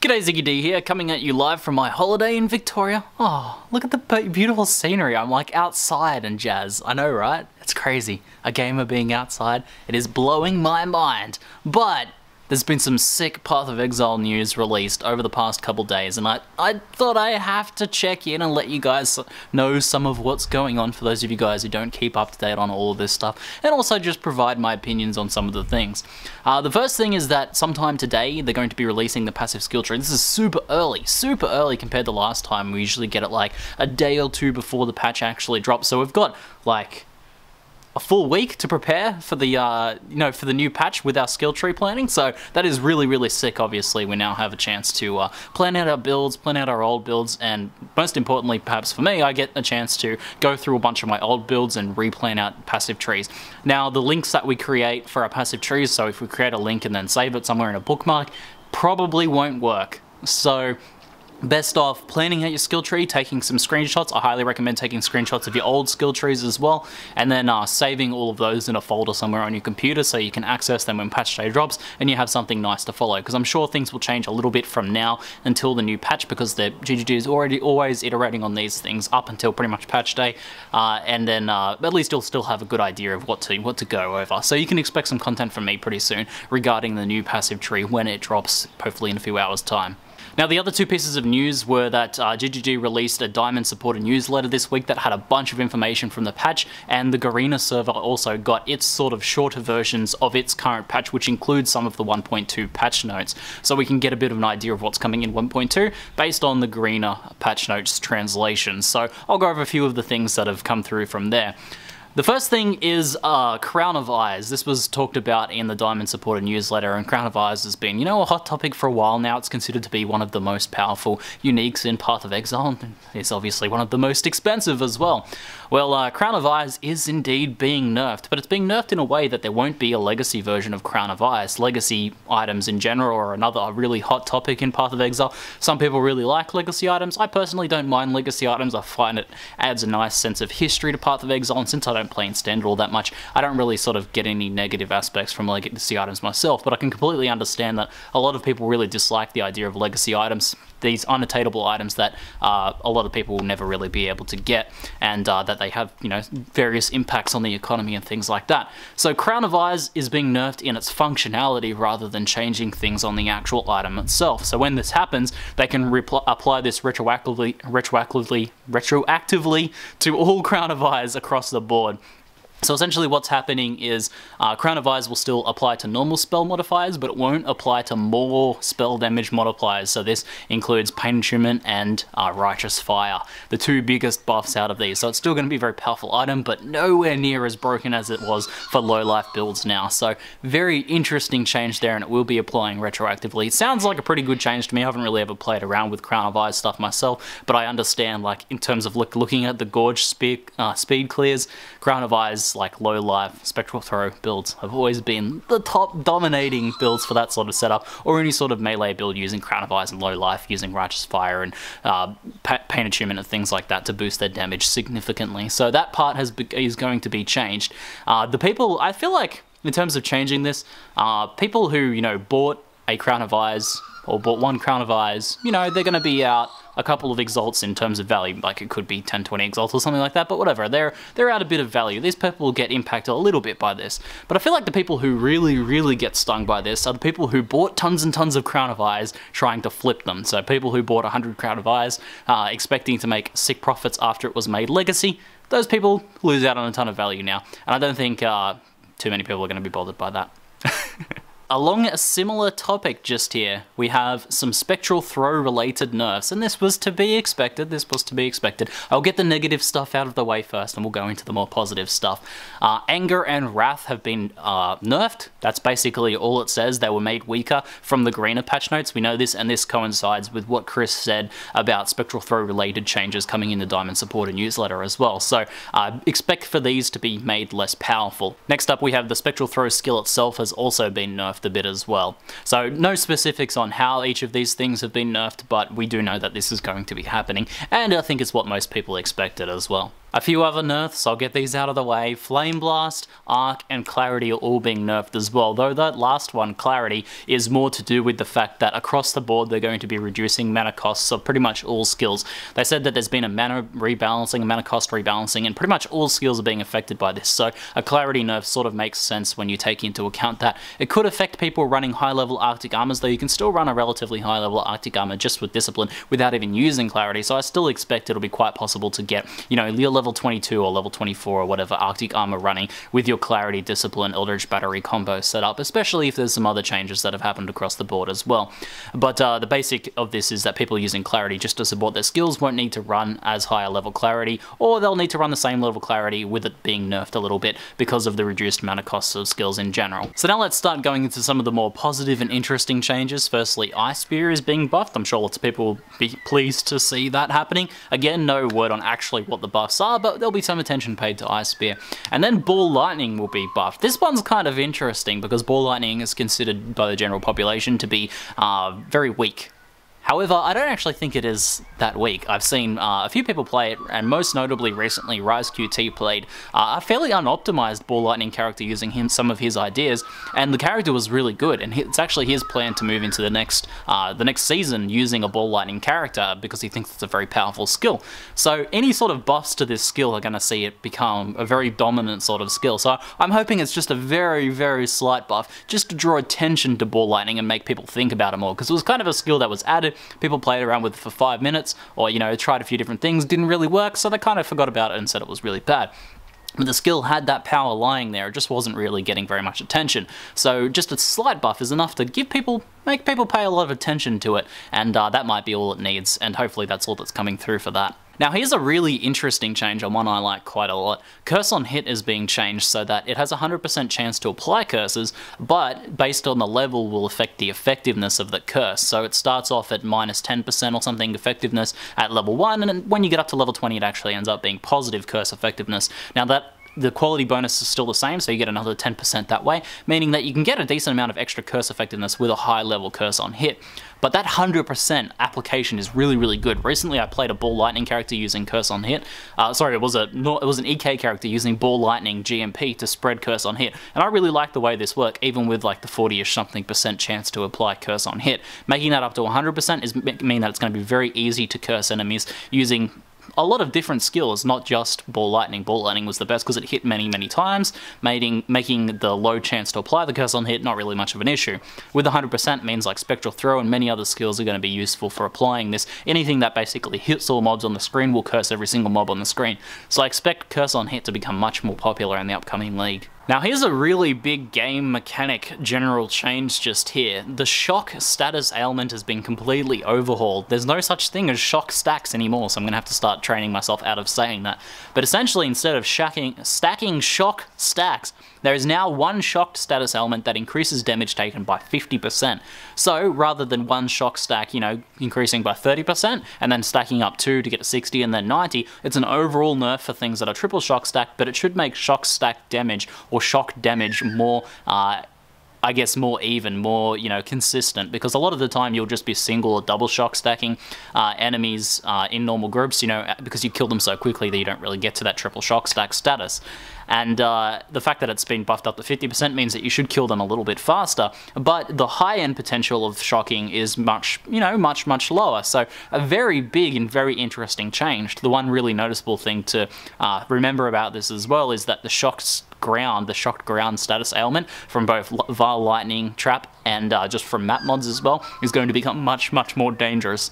G'day, ZiggyD here, coming at you live from my holiday in Victoria. Oh, look at the beautiful scenery. I'm like outside and jazz. I know, right? It's crazy. A gamer being outside. It is blowing my mind. But there's been some sick Path of Exile news released over the past couple days, and I thought I have to check in and let you guys know some of what's going on for those of you guys who don't keep up to date on all of this stuff, and also just provide my opinions on some of the things. The first thing is that sometime today they're going to be releasing the passive skill tree. This is super early compared to last time. We usually get it like a day or two before the patch actually drops, so we've got like a full week to prepare for the for the new patch with our skill tree planning. So that is really sick. Obviously, we now have a chance to plan out our builds, plan out our old builds, and most importantly, perhaps for me, I get a chance to go through a bunch of my old builds and replan out passive trees. Now, the links that we create for our passive trees, so if we create a link and then save it somewhere in a bookmark, probably won't work. So best off planning out your skill tree, taking some screenshots. I highly recommend taking screenshots of your old skill trees as well, and then saving all of those in a folder somewhere on your computer so you can access them when patch day drops and you have something nice to follow, because I'm sure things will change a little bit from now until the new patch, because the ZiggyD is already always iterating on these things up until pretty much patch day, and then at least you'll still have a good idea of what to go over. So you can expect some content from me pretty soon regarding the new passive tree when it drops, hopefully in a few hours' time. Now, the other two pieces of news were that ZiggyD released a Diamond supporter newsletter this week that had a bunch of information from the patch, and the Garena server also got its sort of shorter versions of its current patch, which includes some of the 1.2 patch notes. So we can get a bit of an idea of what's coming in 1.2 based on the Garena patch notes translation. So I'll go over a few of the things that have come through from there. The first thing is Crown of Eyes. This was talked about in the Diamond supporter newsletter, and Crown of Eyes has been, a hot topic for a while now. It's considered to be one of the most powerful uniques in Path of Exile. It's obviously one of the most expensive as well. Well, Crown of Eyes is indeed being nerfed, but it's being nerfed in a way that there won't be a legacy version of Crown of Eyes. Legacy items in general are another really hot topic in Path of Exile. Some people really like legacy items. I personally don't mind legacy items. I find it adds a nice sense of history to Path of Exile, and since I don't play in standard all that much, I don't really sort of get any negative aspects from legacy items myself, but I can completely understand that a lot of people really dislike the idea of legacy items, these unattainable items that a lot of people will never really be able to get, and that they have, various impacts on the economy and things like that. So Crown of Eyes is being nerfed in its functionality rather than changing things on the actual item itself. So when this happens, they can apply this retroactively to all Crown of Eyes across the board. So essentially what's happening is Crown of Eyes will still apply to normal spell modifiers, but it won't apply to more spell damage modifiers. So this includes Pain Attunement and Righteous Fire, the two biggest buffs out of these. So it's still going to be a very powerful item, but nowhere near as broken as it was for low life builds now. So very interesting change there, and it will be applying retroactively. It sounds like a pretty good change to me. I haven't really ever played around with Crown of Eyes stuff myself, but I understand, like, in terms of looking at the Gorge speed clears, Crown of Eyes, like low life Spectral Throw builds have always been the top dominating builds for that sort of setup, or any sort of melee build using Crown of Eyes and low life, using Righteous Fire and Pain Attunement and things like that to boost their damage significantly. So that part is going to be changed. The people, I feel like, in terms of changing this, people who, bought a Crown of Eyes or bought one Crown of Eyes, they're going to be out a couple of exalts in terms of value. Like, it could be 10, 20 exalts or something like that, but whatever, they're out a bit of value. These people will get impacted a little bit by this, but I feel like the people who really get stung by this are the people who bought tons and tons of Crown of Eyes trying to flip them. So people who bought 100 Crown of Eyes expecting to make sick profits after it was made legacy, those people lose out on a ton of value now, and I don't think too many people are going to be bothered by that. Along a similar topic just here, we have some Spectral Throw related nerfs, and this was to be expected, I'll get the negative stuff out of the way first, and we'll go into the more positive stuff. Anger and Wrath have been nerfed. That's basically all it says. They were made weaker from the Garena patch notes. We know this, and this coincides with what Chris said about Spectral Throw related changes coming in the Diamond supporter newsletter as well. So expect for these to be made less powerful. Next up, we have the Spectral Throw skill itself has also been nerfed a bit as well. So no specifics on how each of these things have been nerfed, but we do know that this is going to be happening, and I think it's what most people expected as well. A few other nerfs, I'll get these out of the way. Flame Blast, Arc, and Clarity are all being nerfed as well, though that last one, Clarity, is more to do with the fact that across the board they're going to be reducing mana costs of pretty much all skills. They said that there's been a mana rebalancing, a mana cost rebalancing, and pretty much all skills are being affected by this, so a Clarity nerf sort of makes sense when you take into account that. It could affect people running high-level Arctic armors, though you can still run a relatively high-level Arctic armor just with Discipline without even using Clarity, so I still expect it'll be quite possible to get, you know, your level 22 or level 24 or whatever Arctic armor running with your Clarity, Discipline, Eldritch Battery combo set up, especially if there's some other changes that have happened across the board as well. But the basic of this is that people using Clarity just to support their skills won't need to run as high a level Clarity, or they'll need to run the same level Clarity with it being nerfed a little bit because of the reduced mana costs of skills in general. So now let's start going into some of the more positive and interesting changes. Firstly, Ice Spear is being buffed. I'm sure lots of people will be pleased to see that happening. Again, no word on actually what the buffs are, but there'll be some attention paid to Ice Spear. And then Ball Lightning will be buffed. This one's kind of interesting because Ball Lightning is considered by the general population to be very weak. However, I don't actually think it is that weak. I've seen a few people play it, and most notably recently RiseQT played a fairly unoptimized Ball Lightning character using some of his ideas, and the character was really good, and it's actually his plan to move into the next season using a Ball Lightning character because he thinks it's a very powerful skill. So any sort of buffs to this skill are going to see it become a very dominant sort of skill. So I'm hoping it's just a very, very slight buff, just to draw attention to Ball Lightning and make people think about it more, because it was kind of a skill that was added. People played around with it for 5 minutes, or, you know, tried a few different things, didn't really work, so they kind of forgot about it and said it was really bad. But the skill had that power lying there, it just wasn't really getting very much attention. So just a slight buff is enough to make people pay a lot of attention to it, and that might be all it needs, and hopefully that's all that's coming through for that. Now here's a really interesting change, and one I like quite a lot. Curse on hit is being changed so that it has a 100% chance to apply curses, but based on the level will affect the effectiveness of the curse. So it starts off at minus 10% or something effectiveness at level 1, and then when you get up to level 20 it actually ends up being positive curse effectiveness. Now the quality bonus is still the same, so you get another 10% that way, meaning that you can get a decent amount of extra curse effectiveness with a high level curse on hit. But that 100% application is really, really good. Recently I played a Ball Lightning character using curse on hit. Sorry, it was an EK character using Ball Lightning GMP to spread curse on hit, and I really like the way this worked, even with like the 40-ish something % chance to apply curse on hit. Making that up to 100% is mean that it's going to be very easy to curse enemies using a lot of different skills, not just Ball Lightning. Ball Lightning was the best because it hit many, many times, making the low chance to apply the curse on hit not really much of an issue. With 100% means like Spectral Throw and many other skills are going to be useful for applying this. Anything that basically hits all mobs on the screen will curse every single mob on the screen. So I expect curse on hit to become much more popular in the upcoming league. Now here's a really big game mechanic general change just here. The shock status ailment has been completely overhauled. There's no such thing as shock stacks anymore, so I'm going to have to start training myself out of saying that. But essentially, instead of stacking shock stacks, there is now one shocked status element that increases damage taken by 50%. So rather than one shock stack, you know, increasing by 30% and then stacking up 2 to get to 60 and then 90, it's an overall nerf for things that are triple shock stacked, but it should make shock stack damage or shock damage more I guess more even, more, you know, consistent, because a lot of the time you'll just be single or double shock stacking enemies in normal groups, you know, because you kill them so quickly that you don't really get to that triple shock stack status. And the fact that it's been buffed up to 50% means that you should kill them a little bit faster, but the high-end potential of shocking is much, you know, much lower. So a very big and very interesting change. The one really noticeable thing to remember about this as well is that the shocked ground status ailment from both Vile Lightning Trap and just from map mods as well is going to become much more dangerous.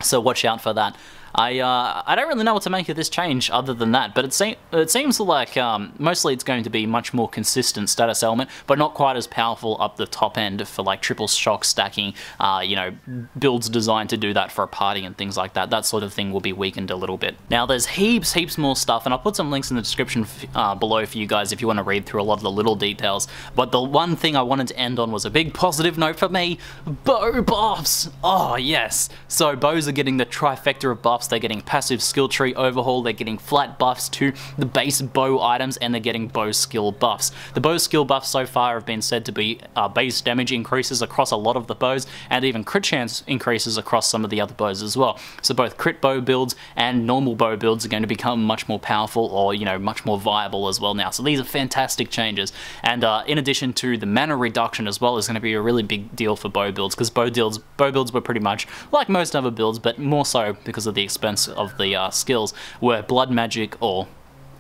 So watch out for that. I don't really know what to make of this change other than that, but it seems like mostly it's going to be much more consistent status element, but not quite as powerful up the top end for like triple shock stacking, you know, builds designed to do that for a party and things like that. That sort of thing will be weakened a little bit. Now there's heaps more stuff, and I'll put some links in the description below for you guys if you want to read through a lot of the little details, but the one thing I wanted to end on was a big positive note for me: bow buffs! Oh yes! So bows are getting the trifecta of buffs buffs. They're getting passive skill tree overhaul, they're getting flat buffs to the base bow items, and they're getting bow skill buffs. The bow skill buffs so far have been said to be base damage increases across a lot of the bows, and even crit chance increases across some of the other bows as well. So both crit bow builds and normal bow builds are going to become much more powerful, or much more viable as well now. So these are fantastic changes, and in addition to the mana reduction as well is going to be a really big deal for bow builds, because bow builds were pretty much like most other builds, but more so because of the expense of the skills, were blood magic or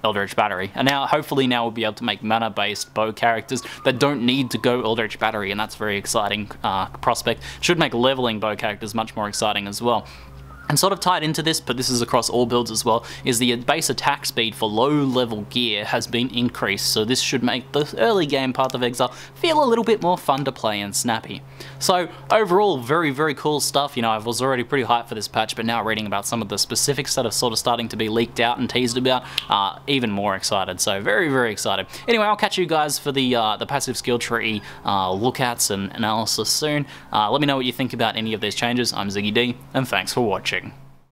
Eldritch Battery. And now, hopefully now we'll be able to make mana-based bow characters that don't need to go Eldritch Battery, and that's a very exciting prospect. Should make leveling bow characters much more exciting as well. And sort of tied into this, but this is across all builds as well, is the base attack speed for low-level gear has been increased, so this should make the early game Path of Exile feel a little bit more fun to play and snappy. So overall, very, very cool stuff. I was already pretty hyped for this patch, but now reading about some of the specifics that are sort of starting to be leaked out and teased about, even more excited. So very, very excited. Anyway, I'll catch you guys for the passive skill tree lookouts and analysis soon. Let me know what you think about any of these changes. I'm ZiggyD, and thanks for watching.